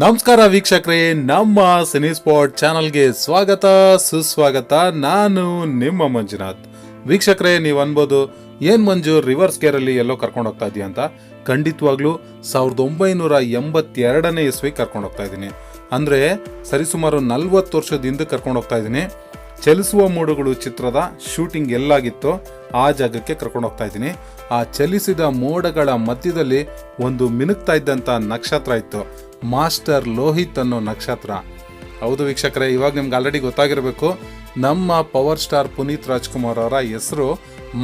ನಮಸ್ಕಾರ ವೀಕ್ಷಕರೇ, ನಮ್ಮ ಸಿನಿ ಸ್ಪಾಟ್ ಚಾನಲ್ಗೆ ಸ್ವಾಗತ ಸುಸ್ವಾಗತ. ನಾನು ನಿಮ್ಮ ಮಂಜುನಾಥ್. ವೀಕ್ಷಕರೇ, ನೀವು ಅನ್ಬೋದು ಏನ್ ಮಂಜು ರಿವರ್ಸ್ ಗೇರಲ್ಲಿ ಎಲ್ಲೋ ಕರ್ಕೊಂಡು ಹೋಗ್ತಾ ಇದೀಯ ಅಂತ. ಖಂಡಿತವಾಗ್ಲೂ 1982ನೇ ಇಸ್ವಿ ಕರ್ಕೊಂಡು ಹೋಗ್ತಾ ಇದ್ದೀನಿ. ಅಂದ್ರೆ ಸರಿಸುಮಾರು 40 ವರ್ಷದ ಹಿಂದೆ ಕರ್ಕೊಂಡು ಹೋಗ್ತಾ ಇದ್ದೀನಿ. ಚಲಿಸುವ ಮೋಡಗಳು ಚಿತ್ರದ ಶೂಟಿಂಗ್ ಎಲ್ಲಾಗಿತ್ತೋ ಆ ಜಾಗಕ್ಕೆ ಕರ್ಕೊಂಡು ಹೋಗ್ತಾ ಇದ್ದೀನಿ. ಆ ಚಲಿಸಿದ ಮೋಡಗಳ ಮಧ್ಯದಲ್ಲಿ ಒಂದು ಮಿನುಗ್ತಾ ಇದ್ದಂತ ನಕ್ಷತ್ರ ಇತ್ತು, ಮಾಸ್ಟರ್ ಲೋಹಿತ್ ಅನ್ನೋ ನಕ್ಷತ್ರ. ಹೌದು ವೀಕ್ಷಕರೇ, ಇವಾಗ ನಿಮ್ಗೆ ಆಲ್ರೆಡಿ ಗೊತ್ತಾಗಿರಬೇಕು, ನಮ್ಮ ಪವರ್ ಸ್ಟಾರ್ ಪುನೀತ್ ರಾಜ್ಕುಮಾರ್ ಅವರ ಹೆಸರು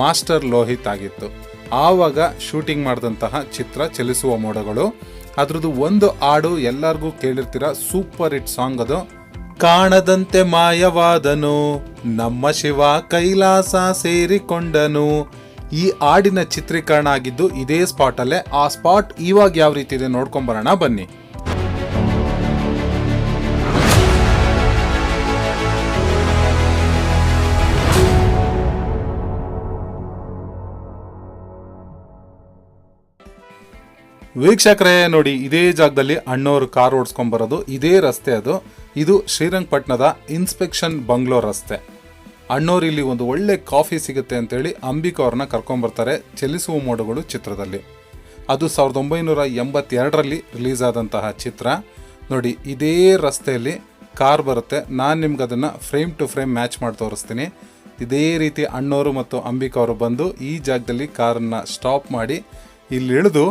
ಮಾಸ್ಟರ್ ಲೋಹಿತ್ ಆಗಿತ್ತು. ಆವಾಗ ಶೂಟಿಂಗ್ ಮಾಡಿದಂತಹ ಚಿತ್ರ ಚಲಿಸುವ ಮೋಡಗಳು. ಅದ್ರದ್ದು ಒಂದು ಹಾಡು ಎಲ್ಲರಿಗೂ ಕೇಳಿರ್ತೀರ, ಸೂಪರ್ ಹಿಟ್ ಸಾಂಗ್ ಅದು. ಕಾಣದಂತೆ ಮಾಯವಾದನು ನಮ್ಮ ಶಿವ ಕೈಲಾಸ ಸೇರಿಕೊಂಡನು. ಈ ಹಾಡಿನ ಚಿತ್ರೀಕರಣ ಆಗಿದ್ದು ಇದೇ ಸ್ಪಾಟ್ ಅಲ್ಲೇ. ಆ ಸ್ಪಾಟ್ ಇವಾಗ ಯಾವ ರೀತಿ ಇದೆ ನೋಡ್ಕೊಂಬರೋಣ ಬನ್ನಿ. ವೀಕ್ಷಕರೇ ನೋಡಿ, ಇದೇ ಜಾಗದಲ್ಲಿ ಅಣ್ಣವರು ಕಾರ್ ಓಡಿಸ್ಕೊಂಡ್ ಬರೋದು ಇದೇ ರಸ್ತೆ ಅದು. ಇದು ಶ್ರೀರಂಗಪಟ್ಟಣದ ಇನ್ಸ್ಪೆಕ್ಷನ್ ಬಂಗ್ಲೋ ರಸ್ತೆ. ಅಣ್ಣವ್ರು ಇಲ್ಲಿ ಒಂದು ಒಳ್ಳೆ ಕಾಫಿ ಸಿಗುತ್ತೆ ಅಂತೇಳಿ ಅಂಬಿಕಾ ಅವ್ರನ್ನ ಕರ್ಕೊಂಡ್ಬರ್ತಾರೆ ಚಲಿಸುವ ಮೋಡಗಳು ಚಿತ್ರದಲ್ಲಿ. ಅದು 1982ರಲ್ಲಿ ರಿಲೀಸ್ ಆದಂತಹ ಚಿತ್ರ. ನೋಡಿ, ಇದೇ ರಸ್ತೆಯಲ್ಲಿ ಕಾರ್ ಬರುತ್ತೆ. ನಾನು ನಿಮ್ಗೆ ಅದನ್ನು ಫ್ರೇಮ್ ಟು ಫ್ರೇಮ್ ಮ್ಯಾಚ್ ಮಾಡಿ ತೋರಿಸ್ತೀನಿ. ಇದೇ ರೀತಿ ಅಣ್ಣವರು ಮತ್ತು ಅಂಬಿಕಾ ಅವರು ಬಂದು ಈ ಜಾಗದಲ್ಲಿ ಕಾರನ್ನು ಸ್ಟಾಪ್ ಮಾಡಿ ಇಲ್ಲಿ ಇಳಿದು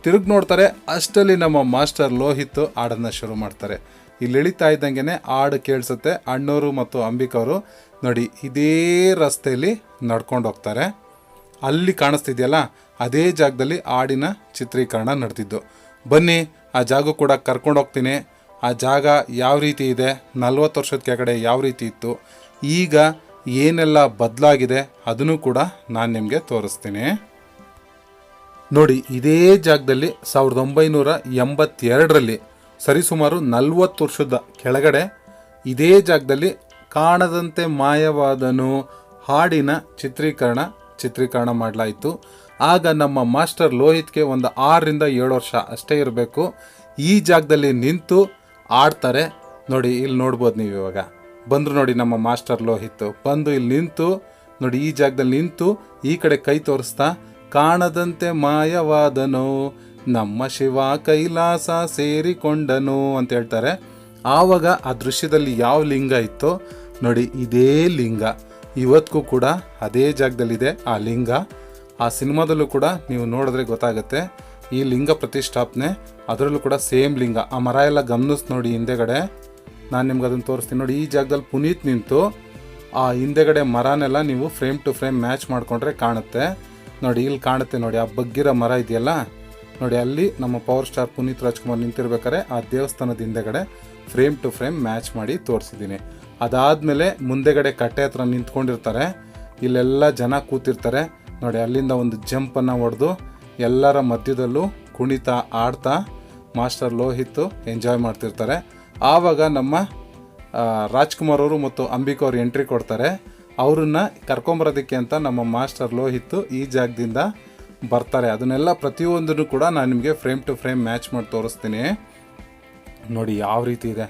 ತಿರುಗಿ ನೋಡ್ತಾರೆ. ಅಷ್ಟರಲ್ಲಿ ನಮ್ಮ ಮಾಸ್ಟರ್ ಲೋಹಿತ್ ಹಾಡನ್ನು ಶುರು ಮಾಡ್ತಾರೆ. ಇಲ್ಲಿ ಇಳಿತಾ ಇದ್ದಂಗೆ ಹಾಡು ಕೇಳಿಸುತ್ತೆ. ಅಣ್ಣವರು ಮತ್ತು ಅಂಬಿಕಾ ಅವರು ನೋಡಿ ಇದೇ ರಸ್ತೆಯಲ್ಲಿ ನಡ್ಕೊಂಡು ಹೋಗ್ತಾರೆ. ಅಲ್ಲಿ ಕಾಣಿಸ್ತಿದೆಯಲ್ಲ, ಅದೇ ಜಾಗದಲ್ಲಿ ಹಾಡಿನ ಚಿತ್ರೀಕರಣ ನಡೆದಿದ್ದು. ಬನ್ನಿ, ಆ ಜಾಗ ಕೂಡ ಕರ್ಕೊಂಡು ಹೋಗ್ತೀನಿ. ಆ ಜಾಗ ಯಾವ ರೀತಿ ಇದೆ, 40 ವರ್ಷದ ಕೆಳಗಡೆ ಯಾವ ರೀತಿ ಇತ್ತು, ಈಗ ಏನೆಲ್ಲ ಬದಲಾಗಿದೆ ಅದನ್ನು ಕೂಡ ನಾನು ನಿಮಗೆ ತೋರಿಸ್ತೀನಿ. ನೋಡಿ, ಇದೇ ಜಾಗದಲ್ಲಿ 1982ರಲ್ಲಿ ಸರಿಸುಮಾರು 40 ವರ್ಷದ ಕೆಳಗಡೆ ಇದೇ ಜಾಗದಲ್ಲಿ ಕಾಣದಂತೆ ಮಾಯವಾದನು ಹಾಡಿನ ಚಿತ್ರೀಕರಣ ಮಾಡಲಾಯಿತು. ಆಗ ನಮ್ಮ ಮಾಸ್ಟರ್ ಲೋಹಿತ್ಗೆ ಒಂದು 6ರಿಂದ 7 ವರ್ಷ ಅಷ್ಟೇ ಇರಬೇಕು. ಈ ಜಾಗದಲ್ಲಿ ನಿಂತು ಆಡ್ತಾರೆ. ನೋಡಿ, ಇಲ್ಲಿ ನೋಡ್ಬೋದು ನೀವು. ಇವಾಗ ಬಂದರು ನೋಡಿ, ನಮ್ಮ ಮಾಸ್ಟರ್ ಲೋಹಿತ್ ಬಂದು ಇಲ್ಲಿ ನಿಂತು ನೋಡಿ, ಈ ಜಾಗದಲ್ಲಿ ನಿಂತು ಈ ಕಡೆ ಕೈ ತೋರಿಸ್ತಾ ಕಾಣದಂತೆ ಮಾಯವಾದನು ನಮ್ಮ ಶಿವ ಕೈಲಾಸ ಸೇರಿಕೊಂಡನು ಅಂತ ಹೇಳ್ತಾರೆ. ಆವಾಗ ಆ ದೃಶ್ಯದಲ್ಲಿ ಯಾವ ಲಿಂಗ ಇತ್ತೋ ನೋಡಿ, ಇದೇ ಲಿಂಗ ಇವತ್ತಿಗೂ ಕೂಡ ಅದೇ ಜಾಗದಲ್ಲಿದೆ. ಆ ಲಿಂಗ ಆ ಸಿನಿಮಾದಲ್ಲೂ ಕೂಡ ನೀವು ನೋಡಿದ್ರೆ ಗೊತ್ತಾಗುತ್ತೆ. ಈ ಲಿಂಗ ಪ್ರತಿಷ್ಠಾಪನೆ ಅದರಲ್ಲೂ ಕೂಡ ಸೇಮ್ ಲಿಂಗ. ಆ ಮರ ಎಲ್ಲ ಗಮನಿಸ್ ನೋಡಿ ಹಿಂದೆಗಡೆ. ನಾನು ನಿಮ್ಗೆ ಅದನ್ನು ತೋರಿಸ್ತೀನಿ ನೋಡಿ. ಈ ಜಾಗದಲ್ಲಿ ಪುನೀತ್ ನಿಂತು ಆ ಹಿಂದೆಗಡೆ ಮರನೆಲ್ಲ ನೀವು ಫ್ರೇಮ್ ಟು ಫ್ರೇಮ್ ಮ್ಯಾಚ್ ಮಾಡಿಕೊಂಡ್ರೆ ಕಾಣುತ್ತೆ. ನೋಡಿ, ಇಲ್ಲಿ ಕಾಣುತ್ತೆ ನೋಡಿ, ಆ ಬಗ್ಗಿರೋ ಮರ ಇದೆಯಲ್ಲ ನೋಡಿ, ಅಲ್ಲಿ ನಮ್ಮ ಪವರ್ ಸ್ಟಾರ್ ಪುನೀತ್ ರಾಜ್ಕುಮಾರ್ ನಿಂತಿರ್ಬೇಕಾರೆ ಆ ದೇವಸ್ಥಾನದ ಹಿಂದೆಗಡೆ ಫ್ರೇಮ್ ಟು ಫ್ರೇಮ್ ಮ್ಯಾಚ್ ಮಾಡಿ ತೋರಿಸಿದ್ದೀನಿ. ಅದಾದಮೇಲೆ ಮುಂದೆಗಡೆ ಕಟ್ಟೆ ಹತ್ರ ನಿಂತ್ಕೊಂಡಿರ್ತಾರೆ. ಇಲ್ಲೆಲ್ಲ ಜನ ಕೂತಿರ್ತಾರೆ ನೋಡಿ. ಅಲ್ಲಿಂದ ಒಂದು ಜಂಪನ್ನು ಹೊಡೆದು ಎಲ್ಲರ ಮಧ್ಯದಲ್ಲೂ ಕುಣಿತಾ ಆಡ್ತಾ ಮಾಸ್ಟರ್ ಲೋಹಿತ್ ಎಂಜಾಯ್ ಮಾಡ್ತಿರ್ತಾರೆ. ಆವಾಗ ನಮ್ಮ ರಾಜ್ಕುಮಾರ್ ಅವರು ಮತ್ತು ಅಂಬಿಕಾ ಅವರು ಎಂಟ್ರಿ ಕೊಡ್ತಾರೆ. ಅವ್ರನ್ನ ಕರ್ಕೊಂಬರೋದಕ್ಕೆ ಅಂತ ನಮ್ಮ ಮಾಸ್ಟರ್ ಲೋಹಿತ್ ಈ ಜಾಗದಿಂದ ಬರ್ತಾರೆ. ಅದನ್ನೆಲ್ಲ ಪ್ರತಿಯೊಂದನ್ನು ಕೂಡ ನಾನು ನಿಮಗೆ ಫ್ರೇಮ್ ಟು ಫ್ರೇಮ್ ಮ್ಯಾಚ್ ಮಾಡಿ ತೋರಿಸ್ತೀನಿ. ನೋಡಿ ಯಾವ ರೀತಿ ಇದೆ,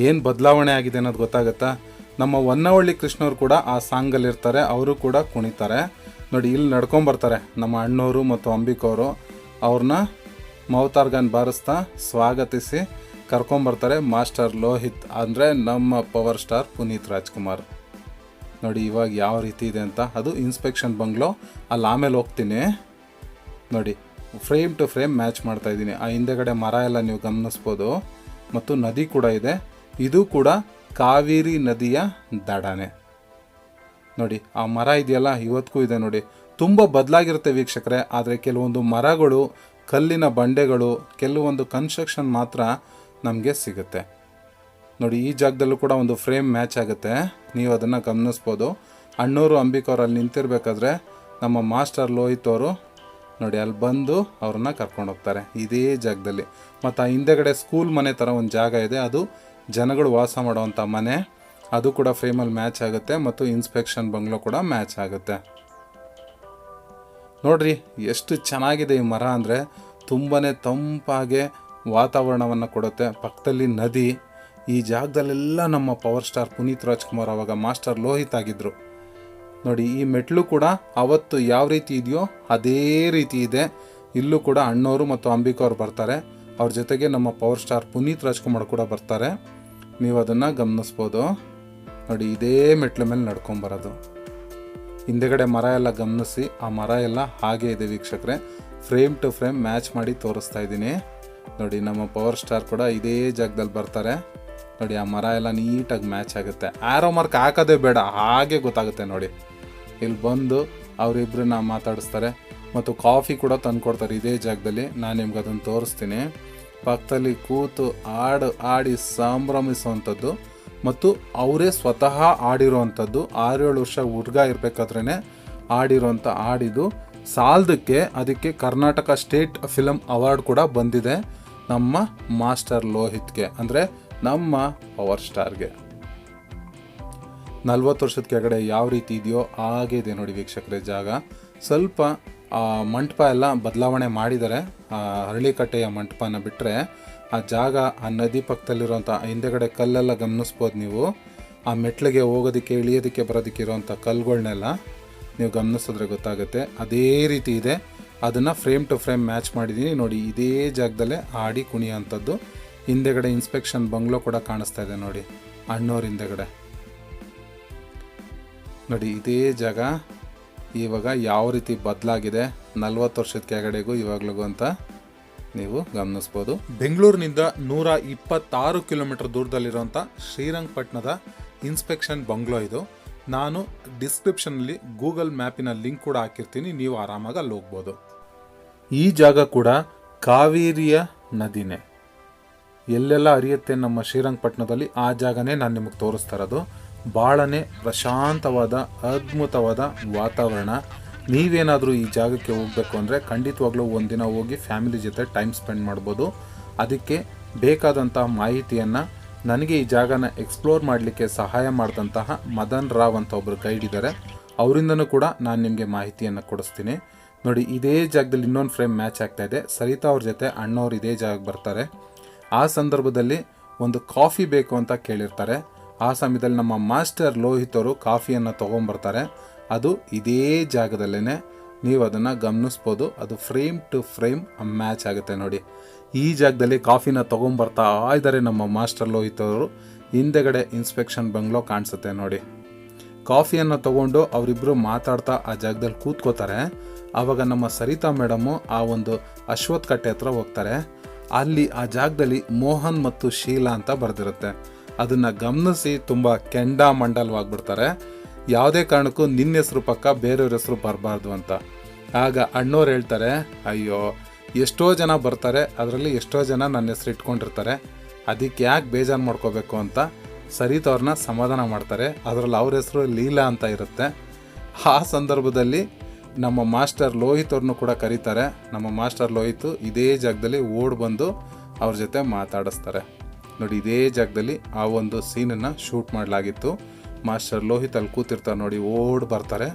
ಏನು ಬದಲಾವಣೆ ಆಗಿದೆ ಅನ್ನೋದು ಗೊತ್ತಾಗುತ್ತಾ. ನಮ್ಮ ಹೊನ್ನವಳ್ಳಿ ಕೃಷ್ಣವ್ರು ಕೂಡ ಆ ಸಾಂಗಲ್ಲಿರ್ತಾರೆ, ಅವರು ಕೂಡ ಕುಣಿತಾರೆ. ನೋಡಿ, ಇಲ್ಲಿ ನಡ್ಕೊಂಬರ್ತಾರೆ ನಮ್ಮ ಅಣ್ಣವರು ಮತ್ತು ಅಂಬಿಕಾ ಅವರು. ಅವ್ರನ್ನ ಮೌತಾರ್ಗಾನ್ ಬಾರಿಸ್ತಾ ಸ್ವಾಗತಿಸಿ ಕರ್ಕೊಂಬರ್ತಾರೆ ಮಾಸ್ಟರ್ ಲೋಹಿತ್, ಅಂದರೆ ನಮ್ಮ ಪವರ್ ಸ್ಟಾರ್ ಪುನೀತ್ ರಾಜ್ಕುಮಾರ್. ನೋಡಿ ಇವಾಗ ಯಾವ ರೀತಿ ಇದೆ ಅಂತ. ಅದು ಇನ್ಸ್ಪೆಕ್ಷನ್ ಬಂಗ್ಲೋ. ಅಲ್ಲಿ ಆಮೇಲೆ ಹೋಗ್ತೀನಿ. ನೋಡಿ, ಫ್ರೇಮ್ ಟು ಫ್ರೇಮ್ ಮ್ಯಾಚ್ ಮಾಡ್ತಾ ಇದ್ದೀನಿ. ಆ ಹಿಂದೆಗಡೆ ಮರ ಎಲ್ಲ ನೀವು ಗಮನಿಸ್ಬೋದು. ಮತ್ತು ನದಿ ಕೂಡ ಇದೆ. ಇದು ಕೂಡ ಕಾವೇರಿ ನದಿಯ ದಡನೆ. ನೋಡಿ, ಆ ಮರ ಇದೆಯಲ್ಲ ಇವತ್ತಿಗೂ ಇದೆ ನೋಡಿ. ತುಂಬ ಬದಲಾಗಿರುತ್ತೆ ವೀಕ್ಷಕರೇ. ಆದರೆ ಕೆಲವೊಂದು ಮರಗಳು, ಕಲ್ಲಿನ ಬಂಡೆಗಳು, ಕೆಲವೊಂದು ಕನ್ಸ್ಟ್ರಕ್ಷನ್ ಮಾತ್ರ ನಮಗೆ ಸಿಗುತ್ತೆ. ನೋಡಿ, ಈ ಜಾಗದಲ್ಲೂ ಕೂಡ ಒಂದು ಫ್ರೇಮ್ ಮ್ಯಾಚ್ ಆಗುತ್ತೆ, ನೀವು ಅದನ್ನು ಗಮನಿಸ್ಬೋದು. ಅಣ್ಣವರು ಅಂಬಿಕಾ ಅವರು ಅಲ್ಲಿ ನಿಂತಿರ್ಬೇಕಾದ್ರೆ ನಮ್ಮ ಮಾಸ್ಟರ್ ಲೋಹಿತ್ ಅವರು ನೋಡಿ ಅಲ್ಲಿ ಬಂದು ಅವ್ರನ್ನ ಕರ್ಕೊಂಡು ಹೋಗ್ತಾರೆ ಇದೇ ಜಾಗದಲ್ಲಿ. ಮತ್ತು ಆ ಹಿಂದೆಗಡೆ ಸ್ಕೂಲ್ ಮನೆ ಥರ ಒಂದು ಜಾಗ ಇದೆ, ಅದು ಜನಗಳು ವಾಸ ಮಾಡೋವಂಥ ಮನೆ. ಅದು ಕೂಡ ಫ್ರೇಮಲ್ಲಿ ಮ್ಯಾಚ್ ಆಗುತ್ತೆ. ಮತ್ತು ಇನ್ಸ್ಪೆಕ್ಷನ್ ಬಂಗ್ಲೋ ಕೂಡ ಮ್ಯಾಚ್ ಆಗುತ್ತೆ. ನೋಡ್ರಿ ಎಷ್ಟು ಚೆನ್ನಾಗಿದೆ ಈ ಮರ ಅಂದರೆ. ತುಂಬಾ ತಂಪಾಗೆ ವಾತಾವರಣವನ್ನು ಕೊಡುತ್ತೆ. ಪಕ್ಕದಲ್ಲಿ ನದಿ. ಈ ಜಾಗದಲ್ಲೆಲ್ಲ ನಮ್ಮ ಪವರ್ ಸ್ಟಾರ್ ಪುನೀತ್ ರಾಜ್ಕುಮಾರ್ ಅವಾಗ ಮಾಸ್ಟರ್ ಲೋಹಿತ್ ಆಗಿದ್ದರು. ನೋಡಿ, ಈ ಮೆಟ್ಲು ಕೂಡ ಅವತ್ತು ಯಾವ ರೀತಿ ಇದೆಯೋ ಅದೇ ರೀತಿ ಇದೆ. ಇಲ್ಲೂ ಕೂಡ ಅಣ್ಣವರು ಮತ್ತು ಅಂಬಿಕಾ ಅವ್ರು ಬರ್ತಾರೆ. ಅವ್ರ ಜೊತೆಗೆ ನಮ್ಮ ಪವರ್ ಸ್ಟಾರ್ ಪುನೀತ್ ರಾಜ್ಕುಮಾರ್ ಕೂಡ ಬರ್ತಾರೆ. ನೀವು ಅದನ್ನು ಗಮನಿಸ್ಬೋದು. ನೋಡಿ, ಇದೇ ಮೆಟ್ಲ ಮೇಲೆ ನಡ್ಕೊಂಬರೋದು. ಹಿಂದೆಗಡೆ ಮರ ಎಲ್ಲ ಗಮನಿಸಿ, ಆ ಮರ ಎಲ್ಲ ಹಾಗೆ ಇದೆ ವೀಕ್ಷಕರೇ. ಫ್ರೇಮ್ ಟು ಫ್ರೇಮ್ ಮ್ಯಾಚ್ ಮಾಡಿ ತೋರಿಸ್ತಾ ಇದ್ದೀನಿ. ನೋಡಿ, ನಮ್ಮ ಪವರ್ ಸ್ಟಾರ್ ಕೂಡ ಇದೇ ಜಾಗದಲ್ಲಿ ಬರ್ತಾರೆ. ನೋಡಿ, ಆ ಮರ ಎಲ್ಲ ನೀಟಾಗಿ ಮ್ಯಾಚ್ ಆಗುತ್ತೆ. ಆರೋ ಮಾರ್ಕ್ ಹಾಕೋದೇ ಬೇಡ, ಹಾಗೆ ಗೊತ್ತಾಗುತ್ತೆ. ನೋಡಿ, ಇಲ್ಲಿ ಬಂದು ಅವರಿಬ್ಬರನ್ನ ಮಾತಾಡಿಸ್ತಾರೆ ಮತ್ತು ಕಾಫಿ ಕೂಡ ತಂದುಕೊಡ್ತಾರೆ ಇದೇ ಜಾಗದಲ್ಲಿ. ನಾನು ನಿಮ್ಗೆ ಅದನ್ನು ತೋರಿಸ್ತೀನಿ. ಪಕ್ಕದಲ್ಲಿ ಕೂತು ಆಡಿ ಸಂಭ್ರಮಿಸುವಂಥದ್ದು ಮತ್ತು ಅವರೇ ಸ್ವತಃ ಆಡಿರೋವಂಥದ್ದು. 6-7 ವರ್ಷ ಹುಡುಗ ಇರಬೇಕಾದ್ರೇ ಆಡಿರೋಂಥ ಹಾಡಿದು ಸಾಲದಕ್ಕೆ ಅದಕ್ಕೆ ಕರ್ನಾಟಕ ಸ್ಟೇಟ್ ಫಿಲಮ್ ಅವಾರ್ಡ್ ಕೂಡ ಬಂದಿದೆ ನಮ್ಮ ಮಾಸ್ಟರ್ ಲೋಹಿತ್ಗೆ, ಅಂದರೆ ನಮ್ಮ ಪವರ್ ಸ್ಟಾರ್ಗೆ. 40 ವರ್ಷದ ಕೆಳಗಡೆ ಯಾವ ರೀತಿ ಇದೆಯೋ ಹಾಗೆ ಇದೆ ನೋಡಿ ವೀಕ್ಷಕರೇ ಜಾಗ. ಸ್ವಲ್ಪ ಮಂಟಪ ಎಲ್ಲ ಬದಲಾವಣೆ ಮಾಡಿದ್ದಾರೆ. ಹರಳಿಕಟ್ಟೆಯ ಮಂಟಪನ ಬಿಟ್ಟರೆ ಆ ಜಾಗ, ಆ ನದಿ ಪಕ್ಕದಲ್ಲಿರುವಂಥ ಹಿಂದೆಗಡೆ ಕಲ್ಲೆಲ್ಲ ಗಮನಿಸ್ಬೋದು ನೀವು. ಆ ಮೆಟ್ಲಿಗೆ ಹೋಗೋದಕ್ಕೆ ಇಳಿಯೋದಕ್ಕೆ ಬರೋದಕ್ಕೆ ಇರೋವಂಥ ಕಲ್ಲುಗಳನ್ನೆಲ್ಲ ನೀವು ಗಮನಿಸಿದ್ರೆ ಗೊತ್ತಾಗುತ್ತೆ. ಅದೇ ರೀತಿ ಇದೆ. ಅದನ್ನು ಫ್ರೇಮ್ ಟು ಫ್ರೇಮ್ ಮ್ಯಾಚ್ ಮಾಡಿದ್ದೀನಿ. ನೋಡಿ, ಇದೇ ಜಾಗದಲ್ಲೇ ಆಡಿ ಕುಣಿಯೋಂಥದ್ದು. ಹಿಂದೆಗಡೆ ಇನ್ಸ್ಪೆಕ್ಷನ್ ಬಂಗ್ಲೋ ಕೂಡ ಕಾಣಿಸ್ತಾ ಇದೆ ನೋಡಿ, ಅಣ್ಣವ್ರ ಹಿಂದೆಗಡೆ. ನೋಡಿ, ಇದೇ ಜಾಗ ಇವಾಗ ಯಾವ ರೀತಿ ಬದಲಾಗಿದೆ 40 ವರ್ಷದ ಕೆಳಗಡೆಗೂ ಇವಾಗ್ಲಿಗೂ ಅಂತ ನೀವು ಗಮನಿಸ್ಬೋದು. ಬೆಂಗಳೂರಿನಿಂದ 126 ಕಿಲೋಮೀಟರ್ ದೂರದಲ್ಲಿರುವಂಥ ಶ್ರೀರಂಗಪಟ್ಟಣದ ಇನ್ಸ್ಪೆಕ್ಷನ್ ಬಂಗ್ಲೋ ಇದು. ನಾನು ಡಿಸ್ಕ್ರಿಪ್ಷನಲ್ಲಿ ಗೂಗಲ್ ಮ್ಯಾಪಿನ ಲಿಂಕ್ ಕೂಡ ಹಾಕಿರ್ತೀನಿ, ನೀವು ಆರಾಮಾಗಿ ಅಲ್ಲಿ ಹೋಗ್ಬೋದು. ಈ ಜಾಗ ಕೂಡ ಕಾವೇರಿಯ ನದಿನೇ. ಎಲ್ಲೆಲ್ಲ ಹರಿಯುತ್ತೆ ನಮ್ಮ ಶ್ರೀರಂಗಪಟ್ಟಣದಲ್ಲಿ ಆ ಜಾಗನೇ ನಾನು ನಿಮಗೆ ತೋರಿಸ್ತಾ ಇರೋದು. ಭಾಳನೇ ಪ್ರಶಾಂತವಾದ ಅದ್ಭುತವಾದ ವಾತಾವರಣ. ನೀವೇನಾದರೂ ಈ ಜಾಗಕ್ಕೆ ಹೋಗಬೇಕು ಅಂದರೆ ಖಂಡಿತವಾಗ್ಲೂ ಒಂದಿನ ಹೋಗಿ ಫ್ಯಾಮಿಲಿ ಜೊತೆ ಟೈಮ್ ಸ್ಪೆಂಡ್ ಮಾಡ್ಬೋದು. ಅದಕ್ಕೆ ಬೇಕಾದಂಥ ಮಾಹಿತಿಯನ್ನು ನನಗೆ ಈ ಜಾಗನ ಎಕ್ಸ್ಪ್ಲೋರ್ ಮಾಡಲಿಕ್ಕೆ ಸಹಾಯ ಮಾಡಿದಂತಹ ಮದನ್ ರಾವ್ ಅಂತ ಒಬ್ಬರು ಗೈಡ್ ಇದ್ದಾರೆ, ಅವರಿಂದನೂ ಕೂಡ ನಾನು ನಿಮಗೆ ಮಾಹಿತಿಯನ್ನು ಕೊಡಿಸ್ತೀನಿ. ನೋಡಿ, ಇದೇ ಜಾಗದಲ್ಲಿ ಇನ್ನೊಂದು ಫ್ರೇಮ್ ಮ್ಯಾಚ್ ಆಗ್ತಾ ಇದೆ. ಸರಿತಾ ಅವ್ರ ಜೊತೆ ಅಣ್ಣವ್ರು ಇದೇ ಜಾಗಕ್ಕೆ ಬರ್ತಾರೆ. ಆ ಸಂದರ್ಭದಲ್ಲಿ ಒಂದು ಕಾಫಿ ಬೇಕು ಅಂತ ಕೇಳಿರ್ತಾರೆ. ಆ ಸಮಯದಲ್ಲಿ ನಮ್ಮ ಮಾಸ್ಟರ್ ಲೋಹಿತ್ ಅವರು ಕಾಫಿಯನ್ನು ತೊಗೊಂಬರ್ತಾರೆ. ಅದು ಇದೇ ಜಾಗದಲ್ಲೇ ನೀವು ಅದನ್ನು ಗಮನಿಸ್ಬೋದು. ಅದು ಫ್ರೇಮ್ ಟು ಫ್ರೇಮ್ ಮ್ಯಾಚ್ ಆಗುತ್ತೆ. ನೋಡಿ, ಈ ಜಾಗದಲ್ಲಿ ಕಾಫಿನ ತೊಗೊಂಬರ್ತಾ ಇದ್ದಾರೆ ನಮ್ಮ ಮಾಸ್ಟರ್ ಲೋಹಿತ್ ಅವರು. ಹಿಂದೆಗಡೆ ಇನ್ಸ್ಪೆಕ್ಷನ್ ಬಂಗ್ಲೋ ಕಾಣಿಸುತ್ತೆ ನೋಡಿ. ಕಾಫಿಯನ್ನು ತೊಗೊಂಡು ಅವರಿಬ್ಬರು ಮಾತಾಡ್ತಾ ಆ ಜಾಗದಲ್ಲಿ ಕೂತ್ಕೋತಾರೆ. ಆವಾಗ ನಮ್ಮ ಸರಿತಾ ಮೇಡಮು ಆ ಒಂದು ಅಶ್ವತ್ಥ ಕಟ್ಟೆ ಹತ್ರ ಹೋಗ್ತಾರೆ. ಅಲ್ಲಿ ಆ ಜಾಗದಲ್ಲಿ ಮೋಹನ್ ಮತ್ತು ಶೀಲಾ ಅಂತ ಬರೆದಿರುತ್ತೆ. ಅದನ್ನು ಗಮನಿಸಿ ತುಂಬ ಕೆಂಡಾಮಂಡಲವಾಗ್ಬಿಡ್ತಾರೆ. ಯಾವುದೇ ಕಾರಣಕ್ಕೂ ನಿನ್ನ ಹೆಸರು ಪಕ್ಕ ಬೇರೆಯವ್ರ ಹೆಸರು ಬರಬಾರ್ದು ಅಂತ. ಆಗ ಅಣ್ಣವ್ರು ಹೇಳ್ತಾರೆ, ಅಯ್ಯೋ ಎಷ್ಟೋ ಜನ ಬರ್ತಾರೆ, ಅದರಲ್ಲಿ ಎಷ್ಟೋ ಜನ ನನ್ನ ಹೆಸರು ಇಟ್ಕೊಂಡಿರ್ತಾರೆ, ಅದಕ್ಕೆ ಯಾಕೆ ಬೇಜಾರು ಮಾಡ್ಕೋಬೇಕು ಅಂತ ಸರಿತವ್ರನ್ನ ಸಮಾಧಾನ ಮಾಡ್ತಾರೆ. ಅದರಲ್ಲಿ ಅವ್ರ ಹೆಸರು ಲೀಲಾ ಅಂತ ಇರುತ್ತೆ. ಆ ಸಂದರ್ಭದಲ್ಲಿ ನಮ್ಮ ಮಾಸ್ಟರ್ ಲೋಹಿತ್ ಅವ್ರನ್ನೂ ಕೂಡ ಕರೀತಾರೆ. ನಮ್ಮ ಮಾಸ್ಟರ್ ಲೋಹಿತ್ ಇದೇ ಜಾಗದಲ್ಲಿ ಓಡ್ ಬಂದು ಅವ್ರ ಜೊತೆ ಮಾತಾಡಿಸ್ತಾರೆ. ನೋಡಿ, ಇದೇ ಜಾಗದಲ್ಲಿ ಆ ಒಂದು ಸೀನನ್ನು ಶೂಟ್ ಮಾಡಲಾಗಿತ್ತು. ಮಾಸ್ಟರ್ ಲೋಹಿತ್ ಅಲ್ಲಿ ಕೂತಿರ್ತಾರೆ ನೋಡಿ, ಓಡ್ ಬರ್ತಾರೆ.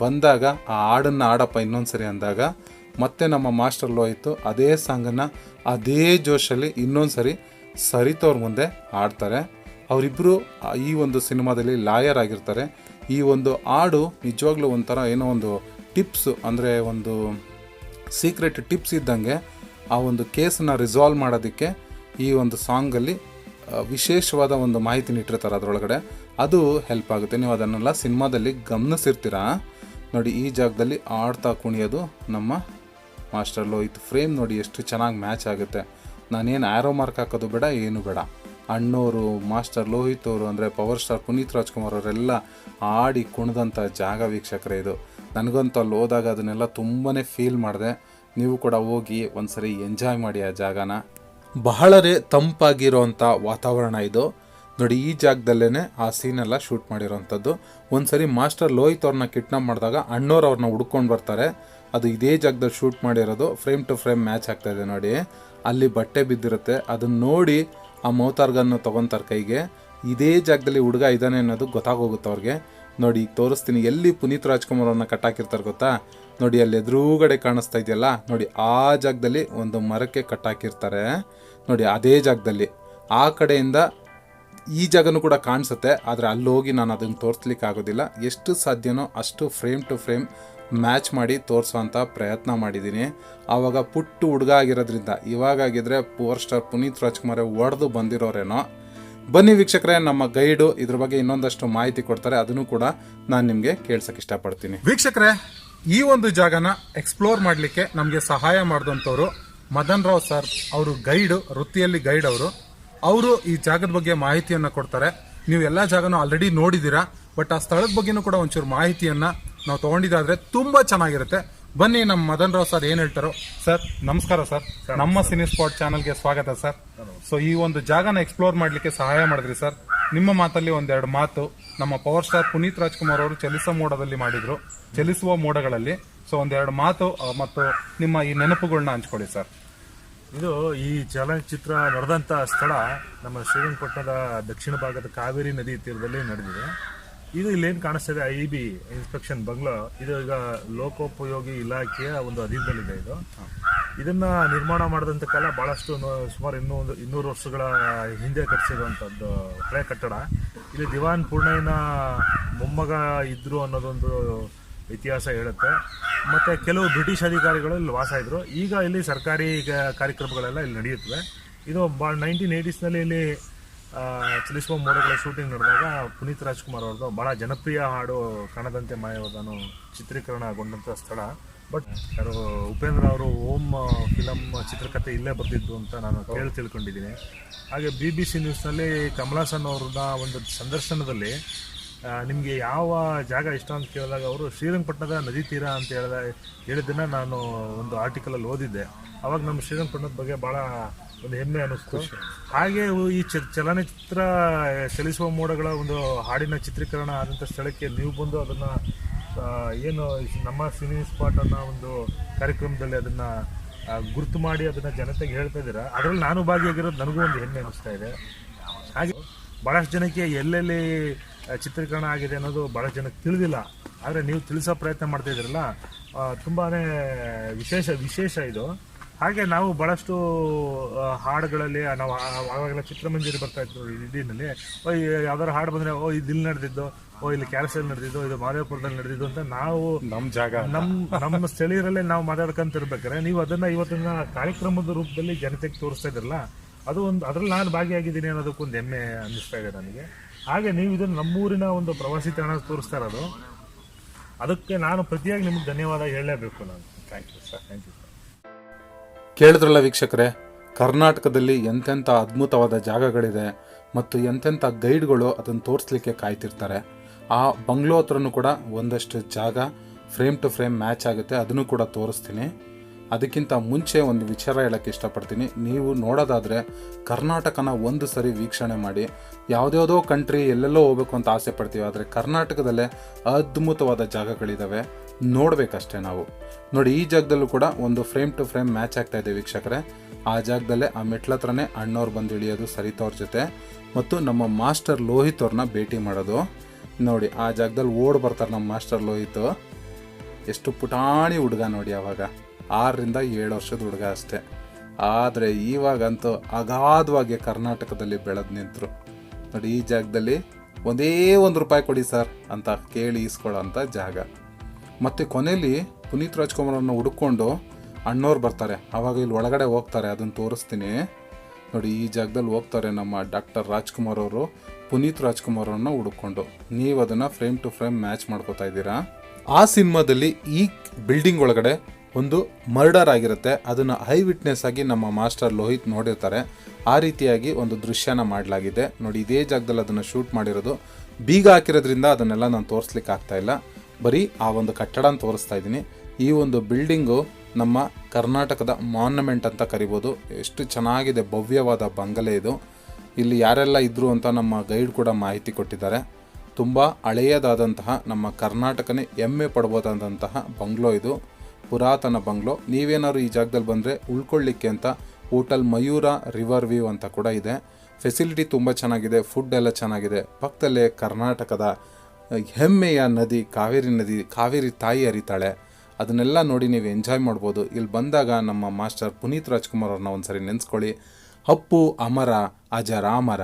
ಬಂದಾಗ ಆ ಹಾಡನ್ನು ಆಡಪ್ಪ ಇನ್ನೊಂದ್ಸರಿ ಅಂದಾಗ ಮತ್ತೆ ನಮ್ಮ ಮಾಸ್ಟರ್ ಲೋಹಿತ್ ಅದೇ ಸಾಂಗನ್ನು ಅದೇ ಜೋಶಲ್ಲಿ ಇನ್ನೊಂದ್ಸರಿ ಸರಿತವ್ರ ಮುಂದೆ ಆಡ್ತಾರೆ. ಅವರಿಬ್ಬರು ಈ ಒಂದು ಸಿನಿಮಾದಲ್ಲಿ ಲಾಯರ್ ಆಗಿರ್ತಾರೆ. ಈ ಒಂದು ಹಾಡು ನಿಜವಾಗ್ಲೂ ಒಂಥರ ಏನೋ ಒಂದು ಟಿಪ್ಸು, ಅಂದರೆ ಒಂದು ಸೀಕ್ರೆಟ್ ಟಿಪ್ಸ್ ಇದ್ದಂಗೆ ಆ ಒಂದು ಕೇಸನ್ನು ರಿಸಾಲ್ವ್ ಮಾಡೋದಕ್ಕೆ ಈ ಒಂದು ಸಾಂಗಲ್ಲಿ ವಿಶೇಷವಾದ ಒಂದು ಮಾಹಿತಿನ ಇಟ್ಟಿರ್ತಾರೆ ಅದರೊಳಗಡೆ. ಅದು ಹೆಲ್ಪ್ ಆಗುತ್ತೆ. ನೀವು ಅದನ್ನೆಲ್ಲ ಸಿನಿಮಾದಲ್ಲಿ ಗಮನಿಸಿರ್ತೀರ. ನೋಡಿ, ಈ ಜಾಗದಲ್ಲಿ ಆಡ್ತಾ ಕುಣಿಯೋದು ನಮ್ಮ ಮಾಸ್ಟರ್ ಲೋಹಿತ್. ಫ್ರೇಮ್ ನೋಡಿ ಎಷ್ಟು ಚೆನ್ನಾಗಿ ಮ್ಯಾಚ್ ಆಗುತ್ತೆ. ನಾನೇನು ಆ್ಯರೋ ಮಾರ್ಕ್ ಹಾಕೋದು ಬೇಡ, ಏನು ಬೇಡ. ಅಣ್ಣವರು, ಮಾಸ್ಟರ್ ಲೋಹಿತ್ ಅವರು, ಅಂದರೆ ಪವರ್ ಸ್ಟಾರ್ ಪುನೀತ್ ರಾಜ್ಕುಮಾರ್ ಅವರೆಲ್ಲ ಆಡಿ ಕುಣಿದಂಥ ಜಾಗ ವೀಕ್ಷಕರೇ ಇದು. ನನಗಂತೂ ಅಲ್ಲಿ ಹೋದಾಗ ಅದನ್ನೆಲ್ಲ ತುಂಬಾ ಫೀಲ್ ಮಾಡಿದೆ. ನೀವು ಕೂಡ ಹೋಗಿ ಒಂದ್ಸರಿ ಎಂಜಾಯ್ ಮಾಡಿ ಆ ಜಾಗನ. ಬಹಳನೇ ತಂಪಾಗಿರೋವಂಥ ವಾತಾವರಣ ಇದು. ನೋಡಿ, ಈ ಜಾಗದಲ್ಲೇ ಆ ಸೀನೆಲ್ಲ ಶೂಟ್ ಮಾಡಿರೋವಂಥದ್ದು. ಒಂದ್ಸರಿ ಮಾಸ್ಟರ್ ಲೋಹಿತ್ ಅವ್ರನ್ನ ಕಿಡ್ನಾಪ್ ಮಾಡಿದಾಗ ಅಣ್ಣವ್ರು ಅವ್ರನ್ನ ಹುಡ್ಕೊಂಡು ಬರ್ತಾರೆ. ಅದು ಇದೇ ಜಾಗದಲ್ಲಿ ಶೂಟ್ ಮಾಡಿರೋದು. ಫ್ರೇಮ್ ಟು ಫ್ರೇಮ್ ಮ್ಯಾಚ್ ಆಗ್ತಾಯಿದೆ ನೋಡಿ. ಅಲ್ಲಿ ಬಟ್ಟೆ ಬಿದ್ದಿರುತ್ತೆ. ಅದನ್ನು ನೋಡಿ ಆ ಮೌತಾರ್ಗನ್ನು ತೊಗೊತಾರೆ ಕೈಗೆ. ಇದೇ ಜಾಗದಲ್ಲಿ ಹುಡುಗ ಇದ್ದಾನೆ ಅನ್ನೋದು ಗೊತ್ತಾಗೋಗುತ್ತೆ ಅವ್ರಿಗೆ. ನೋಡಿ ಈಗ ತೋರಿಸ್ತೀನಿ. ಎಲ್ಲಿ ಪುನೀತ್ ರಾಜ್ಕುಮಾರ್ ಅವ್ರನ್ನ ಕಟ್ಟಾಕಿರ್ತಾರೆ ಗೊತ್ತಾ? ನೋಡಿ ಅಲ್ಲಿ ಎದುರುಗಡೆ ಕಾಣಿಸ್ತಾ ಇದೆಯಲ್ಲ, ನೋಡಿ ಆ ಜಾಗದಲ್ಲಿ ಒಂದು ಮರಕ್ಕೆ ಕಟ್ಟಾಕಿರ್ತಾರೆ. ನೋಡಿ ಅದೇ ಜಾಗದಲ್ಲಿ ಆ ಕಡೆಯಿಂದ ಈ ಜಾಗನೂ ಕೂಡ ಕಾಣಿಸುತ್ತೆ. ಆದರೆ ಅಲ್ಲಿ ಹೋಗಿ ನಾನು ಅದನ್ನು ತೋರಿಸ್ಲಿಕ್ಕೆ ಆಗೋದಿಲ್ಲ. ಎಷ್ಟು ಸಾಧ್ಯನೋ ಅಷ್ಟು ಫ್ರೇಮ್ ಟು ಫ್ರೇಮ್ ಮ್ಯಾಚ್ ಮಾಡಿ ತೋರಿಸೋವಂಥ ಪ್ರಯತ್ನ ಮಾಡಿದ್ದೀನಿ. ಆವಾಗ ಪುಟ್ಟು ಹುಡುಗ ಆಗಿರೋದ್ರಿಂದ, ಇವಾಗಾಗಿದ್ದರೆ ಪವರ್ ಸ್ಟಾರ್ ಪುನೀತ್ ರಾಜ್ಕುಮಾರ್ ಹೊಡೆದು ಬಂದಿರೋರೇನೋ. ಬನ್ನಿ ವೀಕ್ಷಕರೇ, ನಮ್ಮ ಗೈಡು ಇದ್ರ ಬಗ್ಗೆ ಇನ್ನೊಂದಷ್ಟು ಮಾಹಿತಿ ಕೊಡ್ತಾರೆ, ಅದನ್ನು ಕೂಡ ನಾನು ನಿಮಗೆ ಕೇಳ್ಸಕ್ಕೆ ಇಷ್ಟಪಡ್ತೀನಿ. ವೀಕ್ಷಕರೇ, ಈ ಒಂದು ಜಾಗನ ಎಕ್ಸ್ಪ್ಲೋರ್ ಮಾಡಲಿಕ್ಕೆ ನಮಗೆ ಸಹಾಯ ಮಾಡಿದಂಥವ್ರು ಮದನ್ ರಾವ್ ಸರ್. ಅವರು ಗೈಡು, ವೃತ್ತಿಯಲ್ಲಿ ಗೈಡ್ ಅವರು ಈ ಜಾಗದ ಬಗ್ಗೆ ಮಾಹಿತಿಯನ್ನು ಕೊಡ್ತಾರೆ. ನೀವು ಎಲ್ಲ ಜಾಗನೂ ಆಲ್ರೆಡಿ ನೋಡಿದ್ದೀರಾ, ಬಟ್ ಆ ಸ್ಥಳದ ಬಗ್ಗೆನೂ ಕೂಡ ಒಂಚೂರು ಮಾಹಿತಿಯನ್ನು ನಾವು ತೊಗೊಂಡಿದ್ದಾದ್ರೆ ತುಂಬ ಚೆನ್ನಾಗಿರುತ್ತೆ. ಬನ್ನಿ ನಮ್ಮ ಮದನ್ ರಾವ್ ಸರ್ ಏನು ಹೇಳ್ತಾರೋ. ಸರ್ ನಮಸ್ಕಾರ ಸರ್, ನಮ್ಮ ಸಿನಿ ಸ್ಪಾಟ್ ಚಾನಲ್ಗೆ ಸ್ವಾಗತ ಸರ್. ಸೊ ಈ ಒಂದು ಜಾಗನ ಎಕ್ಸ್ಪ್ಲೋರ್ ಮಾಡಲಿಕ್ಕೆ ಸಹಾಯ ಮಾಡಿದ್ರಿ ಸರ್. ನಿಮ್ಮ ಮಾತಲ್ಲಿ ಒಂದೆರಡು ಮಾತು ನಮ್ಮ ಪವರ್ ಸ್ಟಾರ್ ಪುನೀತ್ ರಾಜ್ಕುಮಾರ್ ಅವರು ಚಲಿಸುವ ಮೋಡದಲ್ಲಿ ಮಾಡಿದ್ರು, ಚಲಿಸುವ ಮೋಡಗಳಲ್ಲಿ. ಸೊ ಒಂದೆರಡು ಮಾತು ಮತ್ತು ನಿಮ್ಮ ಈ ನೆನಪುಗಳನ್ನ ಹಂಚ್ಕೊಳ್ಳಿ ಸರ್. ಇದು ಈ ಚಲನಚಿತ್ರ ನಡೆದಂಥ ಸ್ಥಳ ನಮ್ಮ ಶ್ರೀರಂಗಪಟ್ಟಣದ ದಕ್ಷಿಣ ಭಾಗದ ಕಾವೇರಿ ನದಿ ತೀರದಲ್ಲಿ ನಡೆದಿದೆ. ಇದು ಇಲ್ಲೇನು ಕಾಣಿಸ್ತಿದೆ, IB ಇನ್ಸ್ಪೆಕ್ಷನ್ ಬಂಗ್ಲೋ, ಇದು ಈಗ ಲೋಕೋಪಯೋಗಿ ಇಲಾಖೆಯ ಒಂದು ಅಧೀನದಲ್ಲಿದೆ. ಇದನ್ನ ನಿರ್ಮಾಣ ಮಾಡಿದಂಥ ಕಾಲ ಬಹಳಷ್ಟು ಸುಮಾರು 200 ವರ್ಷಗಳ ಹಿಂದೆ ಕಟ್ಟಿಸಿರುವಂಥದ್ದು ಹಳೆ ಕಟ್ಟಡ. ಇಲ್ಲಿ ದಿವಾನ್ ಪೂರ್ಣಯ್ಯನ ಮೊಮ್ಮಗ ಇದ್ರು ಅನ್ನೋದೊಂದು ಇತಿಹಾಸ ಹೇಳುತ್ತೆ. ಮತ್ತೆ ಕೆಲವು ಬ್ರಿಟಿಷ್ ಅಧಿಕಾರಿಗಳು ಇಲ್ಲಿ ವಾಸ ಇದ್ರು. ಈಗ ಇಲ್ಲಿ ಸರ್ಕಾರಿ ಕಾರ್ಯಕ್ರಮಗಳೆಲ್ಲ ಇಲ್ಲಿ ನಡೆಯುತ್ತವೆ. ಇದು 1980ಸ್ನಲ್ಲಿ ಇಲ್ಲಿ ಚಲಿಸುವ ಮೋಡಗಳ ಶೂಟಿಂಗ್ ನಡೆದಾಗ ಪುನೀತ್ ರಾಜ್ಕುಮಾರ್ ಅವ್ರದ್ದು ಬಹಳ ಜನಪ್ರಿಯ ಹಾಡು ಕಾಣದಂತೆ ಮಾಯವಾದನು ಚಿತ್ರೀಕರಣಗೊಂಡಂಥ ಸ್ಥಳ. ಬಟ್ ಯಾರು ಉಪೇಂದ್ರ ಅವರು ಓಂ ಫಿಲಮ್ ಚಿತ್ರಕಥೆ ಇಲ್ಲೇ ಬರ್ತಿದ್ದು ಅಂತ ನಾನು ತಿಳ್ಕೊಂಡಿದ್ದೀನಿ. ಹಾಗೆ BBC ನ್ಯೂಸ್ನಲ್ಲಿ ಕಮಲಾಸನ್ ಅವ್ರನ್ನ ಒಂದು ಸಂದರ್ಶನದಲ್ಲಿ ನಿಮಗೆ ಯಾವ ಜಾಗ ಇಷ್ಟ ಅಂತ ಕೇಳಿದಾಗ ಅವರು ಶ್ರೀರಂಗಪಟ್ಟಣದ ನದಿ ತೀರ ಅಂತ ಹೇಳಿದ್ದನ್ನು ನಾನು ಒಂದು ಆರ್ಟಿಕಲಲ್ಲಿ ಓದಿದ್ದೆ. ಅವಾಗ ನಮ್ಮ ಶ್ರೀರಂಗಪಟ್ಟಣದ ಬಗ್ಗೆ ಭಾಳ ಒಂದು ಹೆಮ್ಮೆ ಅನ್ನಿಸ್ತು. ಹಾಗೆ ಈ ಚಲನಚಿತ್ರ ಚಲಿಸುವ ಮೋಡಗಳ ಒಂದು ಹಾಡಿನ ಚಿತ್ರೀಕರಣ ಆದಂಥ ಸ್ಥಳಕ್ಕೆ ನೀವು ಬಂದು ಅದನ್ನು ಏನು ನಮ್ಮ ಸಿನಿ ಸ್ಪಾಟ್ ಅನ್ನೋ ಒಂದು ಕಾರ್ಯಕ್ರಮದಲ್ಲಿ ಅದನ್ನು ಗುರುತು ಮಾಡಿ ಅದನ್ನು ಜನತೆಗೆ ಹೇಳ್ತಾ ಇದ್ದೀರಾ, ಅದರಲ್ಲಿ ನಾನು ಭಾಗಿಯಾಗಿರೋದು ನನಗೂ ಒಂದು ಹೆಮ್ಮೆ ಅನ್ನಿಸ್ತಾ ಇದೆ. ಹಾಗೆ ಭಾಳಷ್ಟು ಜನಕ್ಕೆ ಎಲ್ಲೆಲ್ಲಿ ಚಿತ್ರೀಕರಣ ಆಗಿದೆ ಅನ್ನೋದು ಭಾಳಷ್ಟು ಜನಕ್ಕೆ ತಿಳಿದಿಲ್ಲ. ಆದರೆ ನೀವು ತಿಳಿಸೋ ಪ್ರಯತ್ನ ಮಾಡ್ತಾ ಇದ್ದೀರಲ್ಲ, ತುಂಬಾ ವಿಶೇಷ ಇದು. ಹಾಗೆ ನಾವು ಭಾಳಷ್ಟು ಹಾಡುಗಳಲ್ಲಿ ನಾವು ಆವಾಗೆಲ್ಲ ಚಿತ್ರಮಂಜರಿ ಬರ್ತಾ ಇತ್ತು ಇಡೀನಲ್ಲಿ. ಯಾವ್ದಾದ್ರು ಹಾಡು ಬಂದರೆ ಇದು ಇಲ್ಲಿ ನಡೆದಿದ್ದು, ಇಲ್ಲಿ ಕ್ಯಾಲ್ಸಲ್ಲಿ ನಡೆದಿದ್ದು, ಇದು ಮಾದೇವಪುರದಲ್ಲಿ ನಡೆದಿದ್ದು ಅಂತ ನಾವು ನಮ್ಮ ಜಾಗ ನಮ್ಮ ಸ್ಥಳೀಯರಲ್ಲೇ ನಾವು ಮಾತಾಡ್ಕೊಂತಿರ್ಬೇಕಾದ್ರೆ ನೀವು ಅದನ್ನ ಇವತ್ತಿನ ಕಾರ್ಯಕ್ರಮದ ರೂಪದಲ್ಲಿ ಜನತೆಗೆ ತೋರಿಸ್ತಾ ಇದ್ರಲ್ಲ, ಅದು ಒಂದು ಅದರಲ್ಲಿ ನಾನು ಭಾಗಿಯಾಗಿದ್ದೀನಿ ಅನ್ನೋದಕ್ಕೊಂದು ಹೆಮ್ಮೆ ಅನ್ನಿಸ್ತಾ ಇದೆ ನನಗೆ. ಹಾಗೆ ನೀವು ಇದನ್ನು ನಮ್ಮೂರಿನ ಒಂದು ಪ್ರವಾಸಿ ತಾಣ ತೋರಿಸ್ತಾ ಇರೋದು, ಅದಕ್ಕೆ ನಾನು ಪ್ರತಿಯಾಗಿ ನಿಮ್ಗೆ ಧನ್ಯವಾದ ಹೇಳಲೇಬೇಕು ನಾನು. Thank you sir. ಕೇಳಿದ್ರಲ್ಲ ವೀಕ್ಷಕರೇ, ಕರ್ನಾಟಕದಲ್ಲಿ ಎಂತೆಂಥ ಅದ್ಭುತವಾದ ಜಾಗಗಳಿದೆ ಮತ್ತು ಎಂತೆಂಥ ಗೈಡ್ಗಳು ಅದನ್ನು ತೋರಿಸ್ಲಿಕ್ಕೆ ಕಾಯ್ತಿರ್ತಾರೆ. ಆ ಬಂಗ್ಲೋ ಹತ್ರನೂ ಕೂಡ ಒಂದಷ್ಟು ಜಾಗ ಫ್ರೇಮ್ ಟು ಫ್ರೇಮ್ ಮ್ಯಾಚ್ ಆಗುತ್ತೆ, ಅದನ್ನು ಕೂಡ ತೋರಿಸ್ತೀನಿ. ಅದಕ್ಕಿಂತ ಮುಂಚೆ ಒಂದು ವಿಚಾರ ಹೇಳೋಕ್ಕೆ ಇಷ್ಟಪಡ್ತೀನಿ. ನೀವು ನೋಡೋದಾದರೆ ಕರ್ನಾಟಕನ ಒಂದು ಸರಿ ವೀಕ್ಷಣೆ ಮಾಡಿ. ಯಾವುದ್ಯಾವುದೋ ಕಂಟ್ರಿ ಎಲ್ಲೆಲ್ಲೋ ಹೋಗ್ಬೇಕು ಅಂತ ಆಸೆ ಪಡ್ತೀವಿ, ಆದರೆ ಕರ್ನಾಟಕದಲ್ಲೇ ಅದ್ಭುತವಾದ ಜಾಗಗಳಿದ್ದಾವೆ, ನೋಡಬೇಕಷ್ಟೇ ನಾವು. ನೋಡಿ ಈ ಜಾಗದಲ್ಲೂ ಕೂಡ ಒಂದು ಫ್ರೇಮ್ ಟು ಫ್ರೇಮ್ ಮ್ಯಾಚ್ ಆಗ್ತಾ ಇದೆ ವೀಕ್ಷಕರೇ. ಆ ಜಾಗದಲ್ಲೇ ಆ ಮೆಟ್ಲತ್ರನೇ ಅಣ್ಣವ್ರು ಬಂದು ಇಳಿಯೋದು ಸರಿತಾ ಅವ್ರ ಜೊತೆ, ಮತ್ತು ನಮ್ಮ ಮಾಸ್ಟರ್ ಲೋಹಿತ್ ಅವ್ರನ್ನ ಭೇಟಿ ಮಾಡೋದು. ನೋಡಿ ಆ ಜಾಗದಲ್ಲಿ ಬರ್ತಾರೆ ನಮ್ಮ ಮಾಸ್ಟರ್ ಲೋಹಿತ್. ಎಷ್ಟು ಪುಟಾಣಿ ಹುಡುಗ ನೋಡಿ, ಆವಾಗ 6ರಿಂದ 7 ವರ್ಷದ ಹುಡುಗ ಅಷ್ಟೇ. ಆದರೆ ಇವಾಗಂತೂ ಅಗಾಧವಾಗಿ ಕರ್ನಾಟಕದಲ್ಲಿ ಬೆಳೆದು ನಿಂತರು. ನೋಡಿ ಈ ಜಾಗದಲ್ಲಿ ಒಂದೇ ₹1 ಕೊಡಿ ಸರ್ ಅಂತ ಕೇಳಿ ಈಸ್ಕೊಳ್ಳೋ ಅಂಥ ಜಾಗ. ಮತ್ತು ಕೊನೆಯಲ್ಲಿ ಪುನೀತ್ ರಾಜ್ಕುಮಾರನ್ನು ಹುಡುಕೊಂಡು ಅಣ್ಣವ್ರು ಬರ್ತಾರೆ, ಆವಾಗ ಇಲ್ಲಿ ಒಳಗಡೆ ಹೋಗ್ತಾರೆ, ಅದನ್ನು ತೋರಿಸ್ತೀನಿ. ನೋಡಿ ಈ ಜಾಗದಲ್ಲಿ ಹೋಗ್ತಾರೆ ನಮ್ಮ ಡಾಕ್ಟರ್ ರಾಜ್ಕುಮಾರ್ ಅವರು ಪುನೀತ್ ರಾಜ್ಕುಮಾರ್ ಅವ್ರನ್ನ ಹುಡುಕೊಂಡು. ನೀವು ಅದನ್ನು ಫ್ರೇಮ್ ಟು ಫ್ರೇಮ್ ಮ್ಯಾಚ್ ಮಾಡ್ಕೋತಾ ಇದ್ದೀರಾ. ಆ ಸಿನಿಮಾದಲ್ಲಿ ಈ ಬಿಲ್ಡಿಂಗ್ ಒಳಗಡೆ ಒಂದು ಮರ್ಡರ್ ಆಗಿರುತ್ತೆ, ಅದನ್ನು ಐ ವಿಟ್ನೆಸ್ ಆಗಿ ನಮ್ಮ ಮಾಸ್ಟರ್ ಲೋಹಿತ್ ನೋಡಿರ್ತಾರೆ. ಆ ರೀತಿಯಾಗಿ ಒಂದು ದೃಶ್ಯನ ಮಾಡಲಾಗಿದೆ. ನೋಡಿ ಇದೇ ಜಾಗದಲ್ಲಿ ಅದನ್ನು ಶೂಟ್ ಮಾಡಿರೋದು. ಬೀಗ ಹಾಕಿರೋದ್ರಿಂದ ಅದನ್ನೆಲ್ಲ ನಾನು ತೋರಿಸ್ಲಿಕ್ಕೆ ಆಗ್ತಾಯಿಲ್ಲ, ಬರೀ ಆ ಒಂದು ಕಟ್ಟಡನ ತೋರಿಸ್ತಾ ಇದ್ದೀನಿ. ಈ ಒಂದು ಬಿಲ್ಡಿಂಗು ನಮ್ಮ ಕರ್ನಾಟಕದ ಮಾನ್ಯುಮೆಂಟ್ ಅಂತ ಕರಿಬೋದು. ಎಷ್ಟು ಚೆನ್ನಾಗಿದೆ, ಭವ್ಯವಾದ ಬಂಗಲೆ ಇದು. ಇಲ್ಲಿ ಯಾರೆಲ್ಲ ಇದ್ದರು ಅಂತ ನಮ್ಮ ಗೈಡ್ ಕೂಡ ಮಾಹಿತಿ ಕೊಟ್ಟಿದ್ದಾರೆ. ತುಂಬ ಹಳೆಯದಾದಂತಹ ನಮ್ಮ ಕರ್ನಾಟಕನೇ ಹೆಮ್ಮೆ ಪಡ್ಬೋದಾದಂತಹ ಬಂಗ್ಲೋ ಇದು, ಪುರಾತನ ಬಂಗ್ಲೋ. ನೀವೇನಾದ್ರು ಈ ಜಾಗದಲ್ಲಿ ಬಂದರೆ ಉಳ್ಕೊಳ್ಳಿಕ್ಕೆ ಅಂತ ಹೋಟೆಲ್ ಮಯೂರ ರಿವರ್ ವ್ಯೂ ಅಂತ ಕೂಡ ಇದೆ. ಫೆಸಿಲಿಟಿ ತುಂಬ ಚೆನ್ನಾಗಿದೆ, ಫುಡ್ ಎಲ್ಲ ಚೆನ್ನಾಗಿದೆ. ಪಕ್ಕದಲ್ಲೇ ಕರ್ನಾಟಕದ ಹೆಮ್ಮೆಯ ನದಿ ಕಾವೇರಿ ತಾಯಿ ಹರಿತಾಳೆ. ಅದನ್ನೆಲ್ಲ ನೋಡಿ ನೀವು ಎಂಜಾಯ್ ಮಾಡ್ಬೋದು. ಇಲ್ಲಿ ಬಂದಾಗ ನಮ್ಮ ಮಾಸ್ಟರ್ ಪುನೀತ್ ರಾಜ್ಕುಮಾರ್ ಅವ್ರನ್ನ ಒಂದು ಸರಿ ನೆನೆಸ್ಕೊಳ್ಳಿ. ಅಪ್ಪು ಅಮರ ಅಜರಾಮರ.